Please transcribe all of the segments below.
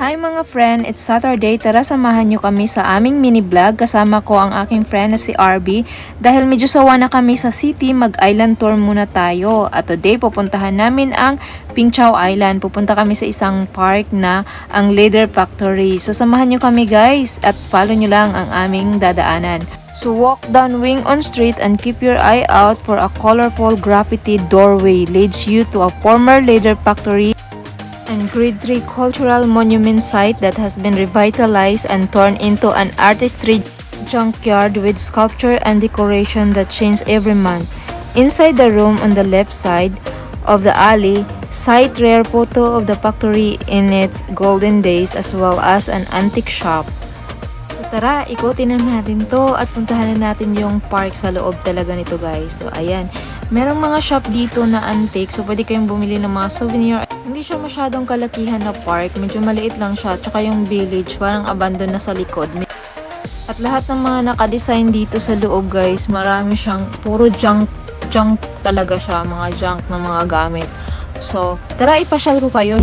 Hi mga friend, it's Saturday. Tara samahan nyo kami sa aming mini vlog. Kasama ko ang aking friend na si RB. Dahil medyo sawa na kami sa city, mag-island tour muna tayo. At today, pupuntahan namin ang Pingchao Island. Pupunta kami sa isang park na ang Leather Factory. So samahan nyo kami guys at follow nyo lang ang aming dadaanan. So walk down Wing On Street and keep your eye out for a colorful graffiti doorway leads you to a former leather factory and Grade 3 cultural monument site that has been revitalized and turned into an artistry junkyard with sculpture and decoration that change every month. Inside the room on the left side of the alley, sight rare photo of the factory in its golden days as well as an antique shop. So tara, ikutin na natin to at puntahan na natin yung park sa loob talaga nito guys. So ayan, merong mga shop dito na antique so pwede kayong bumili ng mga souvenir. Hindi siya masyadong kalakihan na park, medyo maliit lang siya, tsaka yung village parang abandon na sa likod. At lahat ng mga nakadesign dito sa loob guys, marami siyang puro junk talaga siya, mga junk na mga gamit. So tara, ipasyal ko kayo.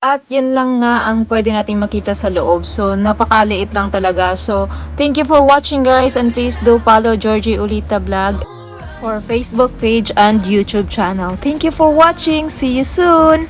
At yun lang nga ang pwede nating makita sa loob. So, napakaliit lang talaga. So, thank you for watching guys and please do follow Georgie Ulita Vlog for Facebook page and YouTube channel. Thank you for watching. See you soon!